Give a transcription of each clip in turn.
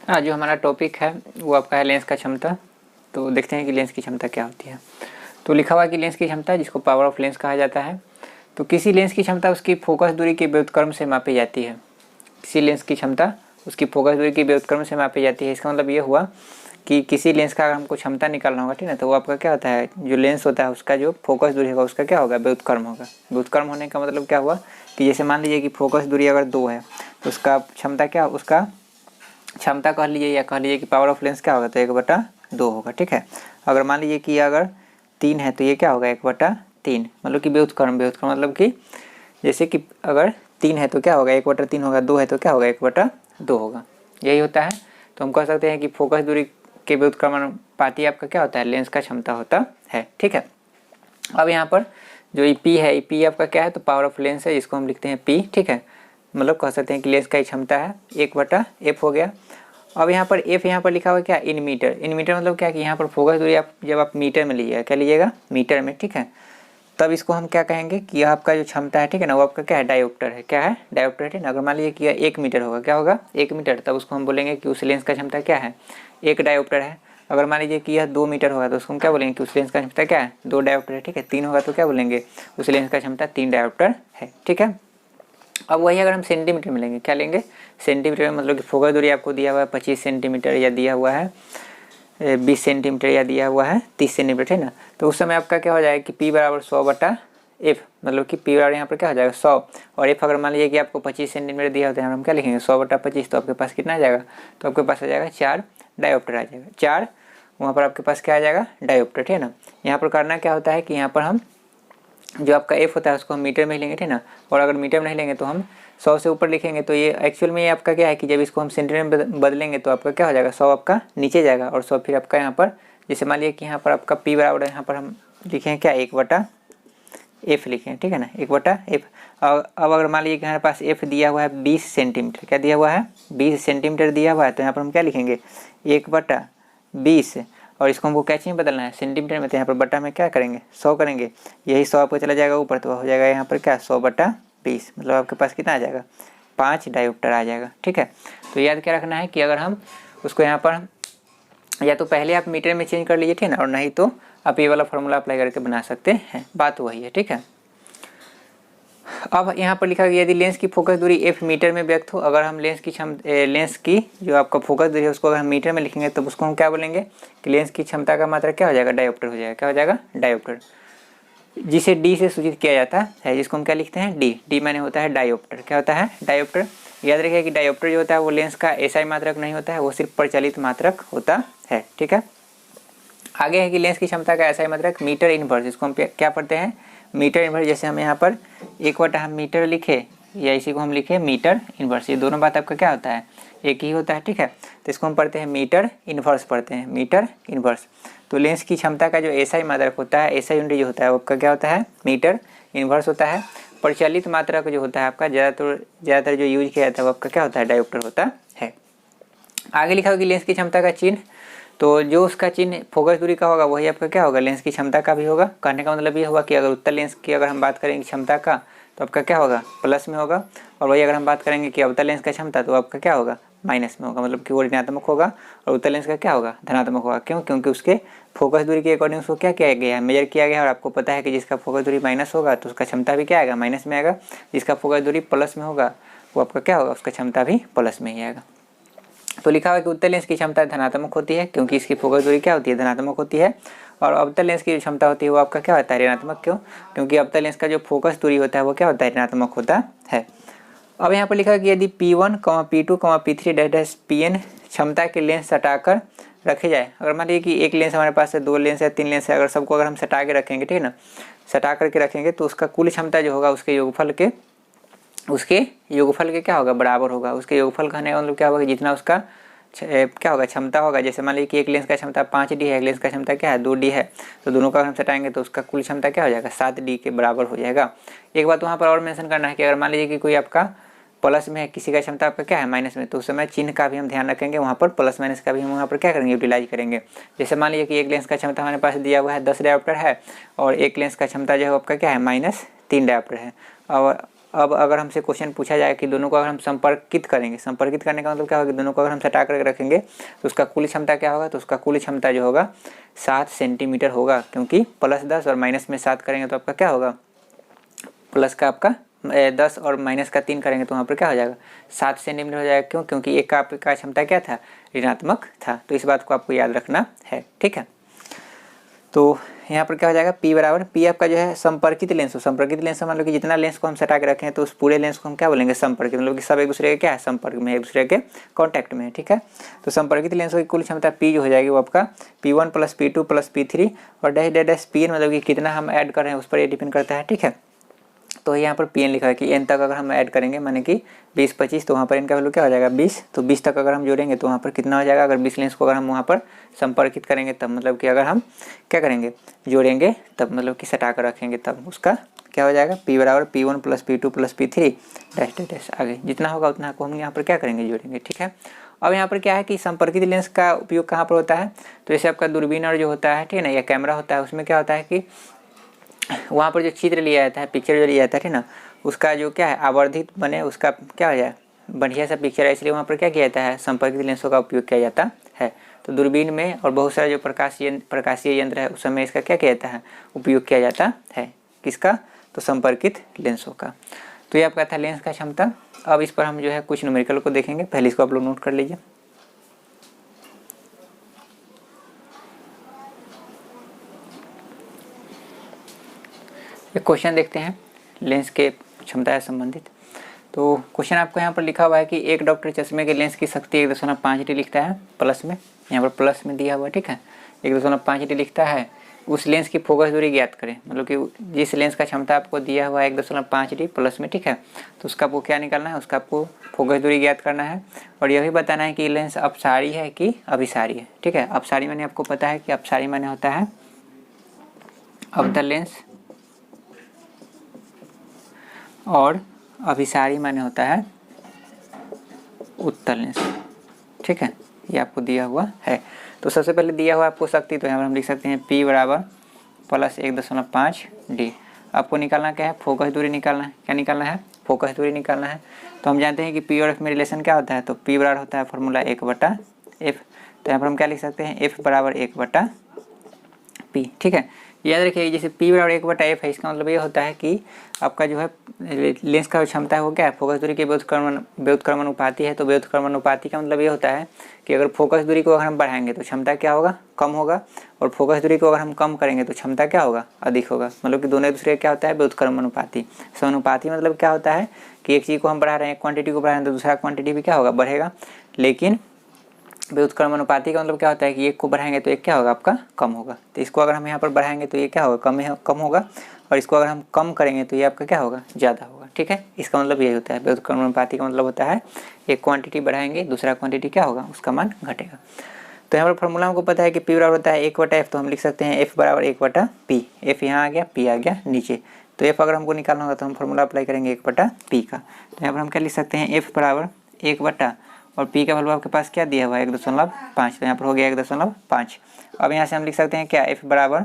जो हमारा टॉपिक है वो आपका है लेंस का क्षमता। तो देखते हैं कि लेंस की क्षमता क्या होती है। तो लिखा हुआ है कि लेंस की क्षमता जिसको पावर ऑफ लेंस कहा जाता है। तो किसी लेंस की क्षमता उसकी फोकस दूरी के व्युत्क्रम से मापी जाती है। किसी लेंस की क्षमता उसकी फोकस दूरी के व्युत्क्रम से मापी जाती है। इसका मतलब ये हुआ कि किसी लेंस का अगर हमको क्षमता निकालना होगा, ठीक है, तो वो आपका क्या होता है, जो लेंस होता है उसका जो फोकस दूरी होगा उसका क्या होगा, व्युत्क्रम होगा। व्युत्क्रम होने का मतलब क्या हुआ कि जैसे मान लीजिए कि फोकस दूरी अगर 2 है तो उसका क्षमता क्या, उसका क्षमता कह लीजिए या कह लीजिए कि पावर ऑफ लेंस क्या होगा, तो 1/2 होगा। ठीक है। अगर मान लीजिए कि अगर 3 है तो ये क्या होगा, 1/3, मतलब कि व्युत्क्रम। व्युत्क्रम मतलब कि जैसे कि अगर 3 है तो क्या होगा, 1/3 होगा, 2 है तो क्या होगा, 1/2 होगा। यही होता है। तो हम कह सकते हैं कि फोकस दूरी के व्युत्क्रमानुपाती आपका क्या होता है, लेंस का क्षमता होता है। ठीक है। अब यहाँ पर जो ई पी है, ई पी आपका क्या है, तो पावर ऑफ लेंस है, जिसको हम लिखते हैं पी। ठीक है। मतलब कह सकते हैं कि लेंस का क्षमता है 1/f हो गया। अब यहाँ पर f यहाँ पर लिखा हुआ क्या, इन मीटर। इन मीटर मतलब क्या कि यहाँ पर फोकस दूरी आप जब आप मीटर में लीजिएगा, क्या लीजिएगा, मीटर में। ठीक है। तब इसको हम क्या कहेंगे कि यह आपका जो क्षमता है, ठीक है ना, वो आपका क्या है, डायोप्टर है। क्या है, डायोप्टर है ना। अगर मान लीजिए कि यह 1 मीटर होगा, क्या होगा, 1 मीटर, तब उसको हम बोलेंगे कि उस लेंस का क्षमता क्या है, 1 डायोप्टर है। अगर मान लीजिए कि यह 2 मीटर होगा तो उसको हम क्या बोलेंगे कि उस लेंस का क्षमता क्या है, 2 डायोप्टर है। ठीक है। 3 होगा तो क्या बोलेंगे, उस लेंस का क्षमता 3 डायोप्टर है। ठीक है। अब वही अगर हम सेंटीमीटर में लेंगे, क्या लेंगे, सेंटीमीटर में, मतलब कि फोकस दूरी आपको दिया हुआ है 25 सेंटीमीटर या दिया हुआ है 20 सेंटीमीटर या दिया हुआ है 30 सेंटीमीटर, है ना। तो उस समय आपका क्या हो जाएगा कि P बराबर 100/f, मतलब कि P बराबर यहाँ पर क्या हो जाएगा 100, और f अगर मान लीजिए कि आपको 25 सेंटीमीटर दिया होता है, हम क्या लिखेंगे 100/25, तो आपके पास कितना आ जाएगा, तो आपके पास आ जाएगा 4 डायोप्टर आ जाएगा। 4 वहाँ पर आपके पास क्या आ जाएगा, डायोप्टर। ठीक है ना। यहाँ पर करना क्या होता है कि यहाँ पर हम जो आपका f होता है उसको हम मीटर में लेंगे, ठीक ना। और अगर मीटर में नहीं लेंगे तो हम 100 से ऊपर लिखेंगे। तो ये एक्चुअल में ये आपका क्या है कि जब इसको हम सेंटीमीटर में बदलेंगे तो आपका क्या हो जाएगा, 100 आपका नीचे जाएगा और 100 फिर आपका यहाँ पर, जैसे मान लीजिए कि यहाँ पर आपका P बराबर यहाँ पर हम लिखें क्या, 1/f लिखें। ठीक है ना, 1/f। अब अगर मान लीजिए कि हमारे पास f दिया हुआ है 20 सेंटीमीटर, क्या दिया हुआ है, 20 सेंटीमीटर दिया हुआ है, तो यहाँ पर हम क्या लिखेंगे 1/20, और इसको हमको कैसे में बदलना है, सेंटीमीटर में, तो यहाँ पर बटा में क्या करेंगे 100 करेंगे। यही 100 आपको चला जाएगा ऊपर, तो हो जाएगा यहाँ पर क्या 100/20, मतलब आपके पास कितना आ जाएगा, 5 डायोप्टर आ जाएगा। ठीक है। तो याद क्या रखना है कि अगर हम उसको यहाँ पर या तो पहले आप मीटर में चेंज कर लीजिए, ठीक है ना, और नहीं तो आप ये वाला फॉर्मूला अप्लाई करके बना सकते हैं। बात वही है। ठीक है। अब यहाँ पर लिखा गया यदि लेंस की फोकस दूरी f मीटर में व्यक्त हो, अगर हम लेंस की जो आपका फोकस दूरी है उसको अगर हम मीटर में लिखेंगे तो उसको हम क्या बोलेंगे कि लेंस की क्षमता का मात्रा क्या हो जाएगा, डायोप्टर हो जाएगा। क्या हो जाएगा, डायोप्टर, जिसे d से सूचित किया जाता है, जिसको हम क्या लिखते हैं, d माने होता है डायोप्टर। क्या होता है, डायोप्टर। याद रखिए कि डायोप्टर जो होता है वो लेंस का एसआई मात्रक नहीं होता है, वो सिर्फ प्रचलित मात्रक होता है। ठीक है। आगे है कि लेंस की क्षमता का एसआई मात्रक मीटर इनवर्स, इसको हम क्या पढ़ते हैं, मीटर इनवर्स। जैसे हम यहाँ पर 1/हम मीटर लिखे या इसी को हम लिखे मीटर इनवर्स, ये दोनों बात आपका क्या होता है, एक ही होता है। ठीक है। तो इसको हम पढ़ते हैं मीटर इनवर्स, पढ़ते हैं मीटर इनवर्स। तो लेंस की क्षमता का जो एसआई मात्रक होता है, एसआई यूनिट जो होता है वो आपका क्या होता है, मीटर इनवर्स होता है। प्रचलित मात्रक जो होता है आपका ज़्यादातर जो यूज किया जाता है वो आपका क्या होता है, डायोप्टर होता है। आगे लिखा होगा कि लेंस की क्षमता का चिन्ह, तो जो उसका चिन्ह फोकस दूरी का होगा वही आपका क्या होगा, लेंस की क्षमता का भी होगा। कहने का मतलब ये होगा कि अगर उत्तल लेंस की अगर हम बात करेंगे क्षमता का तो आपका क्या होगा, प्लस में होगा, और वही अगर हम बात करेंगे कि अवतल लेंस का क्षमता तो आपका क्या होगा, माइनस में होगा, मतलब कि वो ऋणात्मक होगा, और उत्तल लेंस का क्या होगा, धनात्मक होगा। क्यों, क्योंकि उसके फोकस दूरी के अकॉर्डिंग उसको क्या किया गया है, मेजर किया गया है। और आपको पता है कि जिसका फोकस दूरी माइनस होगा तो उसका क्षमता भी क्या आएगा, माइनस में आएगा। जिसका फोकस दूरी प्लस में होगा वो आपका क्या होगा, उसका क्षमता भी प्लस में ही आएगा। तो लिखा हुआ है कि उत्तल लेंस की क्षमता धनात्मक होती है क्योंकि इसकी फोकस दूरी क्या होती है, धनात्मक होती है। और अवतल लेंस की जो क्षमता होती है वो आपका क्या होता है, ऋणात्मक। क्यों, क्योंकि अवतल लेंस का जो फोकस दूरी होता है वो क्या होता है, ऋणात्मक होता है। अब यहाँ पर लिखा है कि यदि P1, P2, P3 dash Pn क्षमता के लेंस सटाकर रखे जाए। अगर मान लीजिए कि एक लेंस हमारे पास है, 2 लेंस है, 3 लेंस है, अगर सबको अगर हम सटा के रखेंगे, ठीक है ना, सटा करके रखेंगे तो उसका कुल क्षमता जो होगा उसके योगफल के क्या होगा, बराबर होगा। उसके योगफल कहने का मतलब क्या होगा, जितना उसका क्या होगा, क्षमता होगा। जैसे मान लीजिए कि एक लेंस का क्षमता 5D है, एक लेंस का क्षमता क्या है, 2D है, तो दोनों का हम सटाएंगे तो उसका कुल क्षमता क्या हो जाएगा, 7D के बराबर हो जाएगा। एक बात वहाँ पर और मेंशन करना है कि अगर मान लीजिए कि कोई आपका प्लस में है, किसी का क्षमता आपका क्या है, माइनस में, तो उस समय चिन्ह का भी हम ध्यान रखेंगे, वहाँ पर प्लस माइनस का भी हम वहाँ पर क्या करेंगे, यूटिलाइज करेंगे। जैसे मान लीजिए कि एक लेंस का क्षमता हमारे पास दिया हुआ है 10 डायोप्टर है, और एक लेंस का क्षमता जो है आपका क्या है, -3 डायोप्टर है। और अब अगर हमसे क्वेश्चन पूछा जाए कि दोनों को अगर हम संपर्कित करेंगे, संपर्कित करने का मतलब क्या होगा कि दोनों को अगर हम सटा करके रखेंगे तो उसका कुल क्षमता क्या होगा, तो उसका कुल क्षमता जो होगा 7 सेंटीमीटर होगा, क्योंकि +10 और माइनस में 7 करेंगे तो आपका क्या होगा, प्लस का आपका 10 और माइनस का 3 करेंगे तो वहाँ पर क्या हो जाएगा 7 सेंटीमीटर हो जाएगा। क्यों, क्योंकि एक का आपका क्षमता क्या था, ऋणात्मक था। तो इस बात को आपको याद रखना है, ठीक है। तो यहाँ पर क्या हो जाएगा, P बराबर, P आपका जो है संपर्कित लेंस हो, संपर्कित लेंस मान लो कि जितना लेंस को हम सटा के रखें तो उस पूरे लेंस को हम क्या बोलेंगे, संपर्कित, मतलब कि सब एक दूसरे के क्या है, संपर्क में, एक दूसरे के कॉन्टैक्ट में है, ठीक है। तो संपर्कित लेंसों की कुल क्षमता P जो हो जाएगी वो आपका P1 + P2 + P3 और डैश डैश डैश Pn, मतलब कि कितना हम ऐड कर रहे हैं उस पर ये डिपेंड करता है, ठीक है। तो यहाँ पर Pn लिखा है कि n तक अगर हम ऐड करेंगे माने कि 20 25, तो वहाँ पर n का वैल्यू क्या हो जाएगा 20। तो 20 तक अगर हम जोड़ेंगे तो वहाँ पर कितना हो जाएगा, अगर 20 लेंस को अगर हम वहाँ पर संपर्कित करेंगे तब, मतलब कि अगर हम क्या करेंगे, जोड़ेंगे तब, मतलब कि सटा कर रखेंगे तब उसका क्या हो जाएगा, P बराबर P1 + P2 + P3 dash dash dash, आगे जितना होगा उतना को हम यहाँ पर क्या करेंगे, जोड़ेंगे, ठीक है। अब यहाँ पर क्या है कि संपर्कित लेंस का उपयोग कहाँ पर होता है, तो जैसे आपका दूरबीन और जो होता है, ठीक है ना, या कैमरा होता है, उसमें क्या होता है कि वहाँ पर जो चित्र लिया जाता है, पिक्चर जो लिया जाता है, ठीक ना, उसका जो क्या है आवर्धित बने, उसका क्या हो जाए बढ़िया सा पिक्चर है, इसलिए वहाँ पर क्या किया जाता है, संपर्कित लेंसों का उपयोग किया जाता है। तो दूरबीन में और बहुत सारा जो प्रकाशीय यंत्र है उस समय इसका क्या किया जाता है, उपयोग किया जाता है, किसका, तो संपर्कित लेंसों का। तो ये आपका था लेंस का क्षमता। अब इस पर हम जो है कुछ न्यूमेरिकल को देखेंगे, पहले इसको आप लोग नोट कर लीजिए। एक क्वेश्चन देखते हैं लेंस के क्षमता से संबंधित। तो क्वेश्चन आपको यहाँ पर लिखा हुआ है कि एक डॉक्टर चश्मे के लेंस की शक्ति 1.5D लिखता है, प्लस में, यहाँ पर प्लस में दिया हुआ है, ठीक है, 1.5D लिखता है। उस लेंस की फोकस दूरी ज्ञात करें, मतलब कि जिस लेंस का क्षमता आपको दिया हुआ है 1.5D प्लस में, ठीक है, तो उसका आपको क्या निकालना है, उसका आपको फोकस दूरी ज्ञात करना है और यह भी बताना है कि लेंस अपसारी है कि अभिसारी है, ठीक है। अपसारी माने आपको पता है कि अपसारी माने होता है अवतल लेंस और अभिसारी माने होता है उत्तल लेंस, ठीक है, ये आपको दिया हुआ है। तो सबसे पहले दिया हुआ आपको शक्ति, तो यहाँ पर हम लिख सकते हैं P बराबर +1.5D। आपको निकालना क्या है, फोकस दूरी निकालना है, क्या निकालना है, फोकस दूरी निकालना है। तो हम जानते हैं कि P और F में रिलेशन क्या होता है, तो P बराबर होता है फॉर्मूला 1/F। तो यहाँ पर हम क्या लिख सकते हैं, F बराबर 1/P, ठीक है। याद रखिए जैसे P बराबर 1/F है, इसका मतलब ये होता है कि आपका जो है लेंस का क्षमता है वो क्या है, फोकस दूरी के व्युत्क्रमानुपाती है। तो व्युत्क्रमानुपाती का मतलब ये होता है कि अगर फोकस दूरी को अगर हम बढ़ाएंगे तो क्षमता क्या होगा, कम होगा, और फोकस दूरी को अगर हम कम करेंगे तो क्षमता क्या होगा, अधिक होगा। मतलब कि दोनों एक दूसरे क्या होता है, व्युत्क्रमानुपाती। समानुपाती मतलब क्या होता है कि एक चीज़ को हम बढ़ा रहे हैं, क्वांटिटी को बढ़ा रहे हैं, तो दूसरा क्वांटिटी भी क्या होगा, बढ़ेगा। लेकिन व्युत्क्रमानुपाती का मतलब क्या होता है कि एक को बढ़ाएंगे तो एक क्या होगा, आपका कम होगा। तो इसको अगर हम यहाँ पर बढ़ाएंगे तो ये क्या होगा, कम होगा, और इसको अगर हम कम करेंगे तो ये आपका क्या होगा, ज़्यादा होगा, ठीक है। इसका मतलब यही होता है, व्युत्क्रमानुपाती का मतलब होता है एक क्वांटिटी बढ़ाएंगे दूसरा क्वांटिटी क्या होगा, उसका मान घटेगा। तो यहाँ पर फॉर्मूला हमको पता है कि P बराबर होता है 1/F, तो हम लिख सकते हैं F बराबर 1/P। F यहाँ आ गया, P आ गया नीचे। तो F अगर हमको निकालना होगा तो हम फॉर्मूला अप्लाई करेंगे 1/P का। तो यहाँ पर हम क्या लिख सकते हैं, F बराबर 1/, और P का वैल्यू आपके पास क्या दिया हुआ है 1.5, तो यहाँ पर हो गया 1.5। अब यहाँ से हम लिख सकते हैं क्या, F बराबर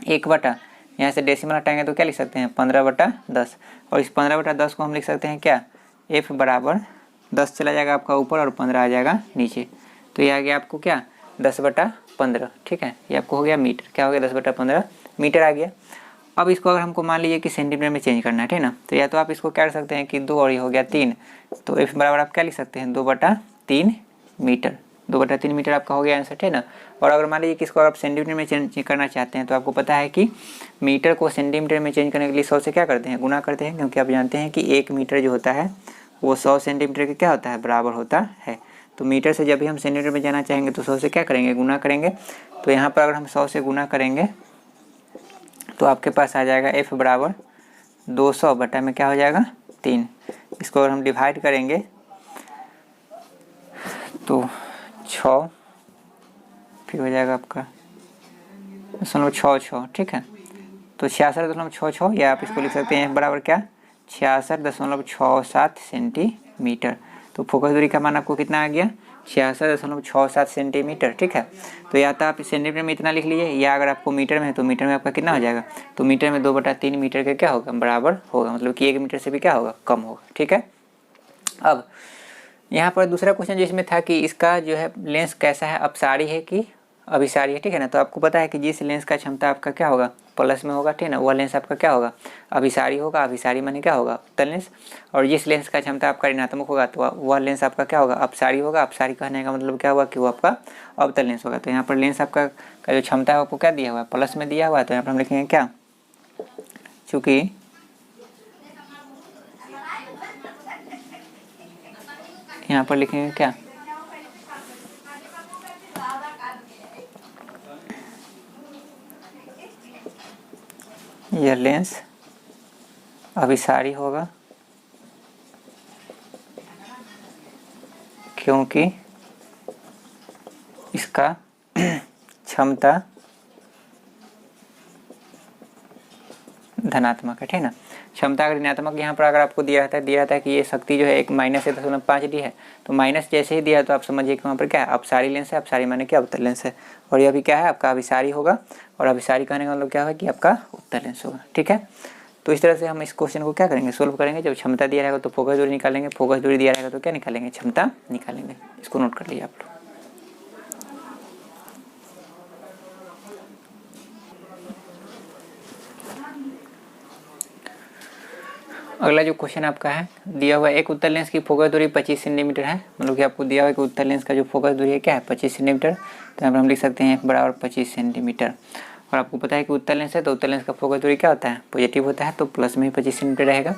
1/, यहाँ से डेसिमल हटाएंगे तो क्या लिख सकते हैं 15/10, और इस 15/10 को हम लिख सकते हैं क्या, F बराबर 10 चला जाएगा आपका ऊपर और 15 आ जाएगा नीचे। तो ये आ गया आपको क्या 10/15, ठीक है, ये आपको हो गया मीटर, क्या हो गया 10/15 मीटर आ गया। अब इसको अगर हमको मान लीजिए कि सेंटीमीटर में चेंज करना है, ठीक ना, तो या तो आप इसको क्या कर सकते हैं कि 2 और ये हो गया 3, तो F बराबर आप क्या लिख सकते हैं 2/3 मीटर, 2/3 मीटर आपका हो गया आंसर, ठीक ना। और अगर मान लीजिए कि इसको आप सेंटीमीटर में चेंज करना चाहते हैं तो आपको पता है कि मीटर को सेंटीमीटर में चेंज करने के लिए 100 से क्या करते हैं, गुना करते हैं, क्योंकि आप जानते हैं कि 1 मीटर जो होता है वो 100 सेंटीमीटर के क्या होता है, बराबर होता है। तो मीटर से जब भी हम सेंटीमीटर में जाना चाहेंगे तो 100 से क्या करेंगे, गुना करेंगे। तो यहाँ पर अगर हम 100 से गुना करेंगे तो आपके पास आ जाएगा F बराबर 200 बटा में क्या हो जाएगा 3। इसको अगर हम डिवाइड करेंगे तो 6, फिर हो जाएगा आपका 0.66, ठीक है। तो 66.66, या आप इसको लिख सकते हैं F बराबर क्या 66.67 सेंटीमीटर। तो फोकस दूरी का मान आपको कितना आ गया 66.67 सेंटीमीटर, ठीक है। तो या तो आप सेंटीमीटर में इतना लिख लीजिए, या अगर आपको मीटर में है तो मीटर में आपका कितना हो जाएगा, तो मीटर में 2/3 मीटर के क्या होगा, बराबर होगा, मतलब कि 1 मीटर से भी क्या होगा, कम होगा, ठीक है। अब यहाँ पर दूसरा क्वेश्चन जिसमें था कि इसका जो है लेंस कैसा है, अपसारी है कि अभिसारी है, ठीक है ना। तो आपको पता है कि जिस लेंस का क्षमता आपका क्या होगा, प्लस में होगा, ठीक है ना, वह लेंस आपका क्या होगा, अभिसारी होगा। अभिसारी माने क्या होगा, उत्तल लेंस। और जिस लेंस का क्षमता आपका ऋणात्मक होगा तो वह लेंस आपका क्या होगा, अपसारी होगा। अपसारी कहने का मतलब क्या हुआ कि वो आपका अवतल लेंस होगा। तो यहाँ पर लेंस आपका जो क्षमता है आपको क्या दिया हुआ है, प्लस में दिया हुआ है। तो यहाँ पर हम लिखेंगे क्या, चूँकि यहाँ पर लिखेंगे क्या, यह लेंस अभिसारी होगा क्योंकि इसका क्षमता धनात्मक है, ठीक है ना। क्षमता अगर ऋणात्मक यहाँ पर अगर आपको दिया रहता है कि ये शक्ति जो है एक -1.5D है, तो माइनस जैसे ही दिया है तो आप समझिए कि वहाँ पर क्या है, अपसारी लेंस है। अपसारी माने क्या, उत्तल लेंस है। और यह भी क्या है, आपका अभिसारी होगा। और अभिसारी कहने का मतलब क्या होगा कि आपका उत्तल लेंस होगा, ठीक है। तो इस तरह से हम इस क्वेश्चन को क्या करेंगे, सोल्व करेंगे। जब क्षमता दिया रहेगा तो फोकस दूरी निकालेंगे, फोकस दूरी दिया रहेगा तो क्या निकालेंगे, क्षमता निकालेंगे। इसको नोट कर लीजिए आप लोग। अगला जो क्वेश्चन आपका है, दिया हुआ एक उत्तल लेंस की फोकस दूरी 25 सेंटीमीटर है। मतलब कि आपको दिया हुआ है कि उत्तल लेंस का जो फोकस दूरी है क्या है, 25 सेंटीमीटर। तो यहाँ पर हम लिख सकते हैं बराबर 25 सेंटीमीटर। और आपको पता है कि उत्तल लेंस है तो उत्तल लेंस का फोकस दूरी क्या होता है, पॉजिटिव होता है, तो प्लस में ही 25 सेंटीमीटर रहेगा।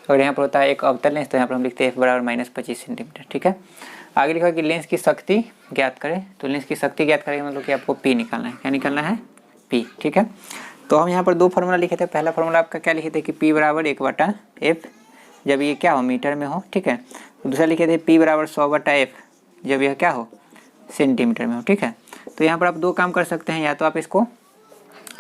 और यहाँ पर होता है एक अवतल लेंस, तो यहाँ पर हम लिखते हैं F बराबर -25 सेंटीमीटर, ठीक है। आगे लिखा कि लेंस की शक्ति ज्ञात करें। तो लेंस की शक्ति ज्ञात करेंगे मतलब कि आपको P निकालना है। क्या निकालना है, P, ठीक है। तो हम यहाँ पर दो फार्मूला लिखे थे। पहला फार्मूला आपका क्या लिखे थे कि P बराबर 1/F जब ये क्या हो, मीटर में हो, ठीक है। दूसरा लिखे थे P बराबर 100/F जब यह क्या हो, सेंटीमीटर में हो, ठीक है। तो यहाँ पर आप दो काम कर सकते हैं, या तो आप इसको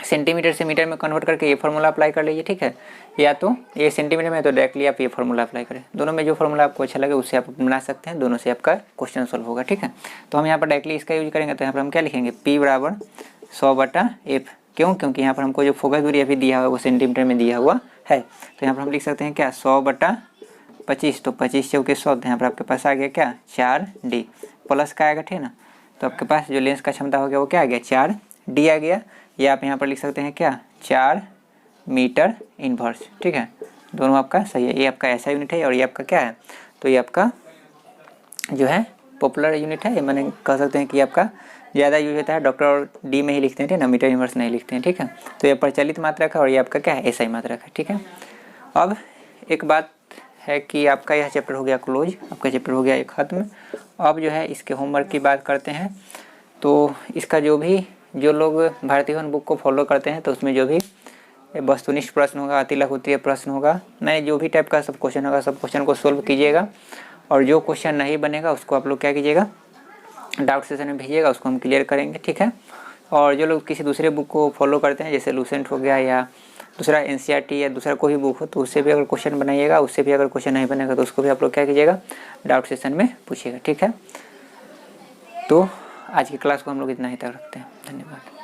सेंटीमीटर से मीटर में कन्वर्ट करके ये फार्मूला अप्लाई कर लीजिए, ठीक है। या तो ये सेंटीमीटर में तो डायरेक्टली आप ये फार्मूला अप्लाई करें। दोनों में जो फार्मूला आपको अच्छा लगे उससे आप बना सकते हैं, दोनों से आपका क्वेश्चन सॉल्व होगा, ठीक है। तो हम यहाँ पर डायरेक्टली इसका यूज करेंगे। तो यहाँ पर हम क्या लिखेंगे, P बराबर 100/F। क्यों, क्योंकि यहाँ पर हमको जो फोकस दूरी अभी दिया हुआ है वो सेंटीमीटर में दिया हुआ है। तो यहाँ पर हम लिख सकते हैं क्या, 100/25। तो 25 चौके 100, तो यहाँ पर आपके पास आ गया क्या, 4D प्लस का आएगा, ठीक है ना। तो आपके पास जो लेंस का क्षमता हो गया वो क्या आ गया, 4D आ गया। या आप यहाँ पर लिख सकते हैं क्या, 4 मीटर इनवर्स, ठीक है। दोनों आपका सही है। ये आपका ऐसा यूनिट है और ये आपका क्या है, तो ये आपका जो है पॉपुलर यूनिट है। ये मैंने कह सकते हैं कि आपका ज़्यादा यूज होता है, डॉक्टर और डी में ही लिखते हैं, ठीक है ना, मीटर इनवर्स नहीं लिखते हैं, ठीक है। तो ये प्रचलित मात्रक है और ये आपका क्या है, SI मात्रक है, ठीक है। अब एक बात है कि आपका यह चैप्टर हो गया क्लोज, आपका चैप्टर हो गया एक खत्म। अब जो है इसके होमवर्क की बात करते हैं। तो इसका जो लोग भारतीय बुक को फॉलो करते हैं तो उसमें जो भी वस्तुनिष्ठ प्रश्न होगा, अतिलघुत्तरीय प्रश्न होगा, मैंने जो भी टाइप का सब क्वेश्चन होगा सब क्वेश्चन को सोल्व कीजिएगा। और जो क्वेश्चन नहीं बनेगा उसको आप लोग क्या कीजिएगा, डाउट सेशन में भेजिएगा, उसको हम क्लियर करेंगे, ठीक है। और जो लोग किसी दूसरे बुक को फॉलो करते हैं जैसे लूसेंट हो गया या दूसरा NCERT या दूसरा कोई बुक हो, तो उससे भी अगर क्वेश्चन बनाइएगा, उससे भी अगर क्वेश्चन नहीं बनेगा तो उसको भी आप लोग क्या कीजिएगा, डाउट सेशन में पूछिएगा, ठीक है। तो आज की क्लास को हम लोग इतना ही तक रखते हैं। धन्यवाद।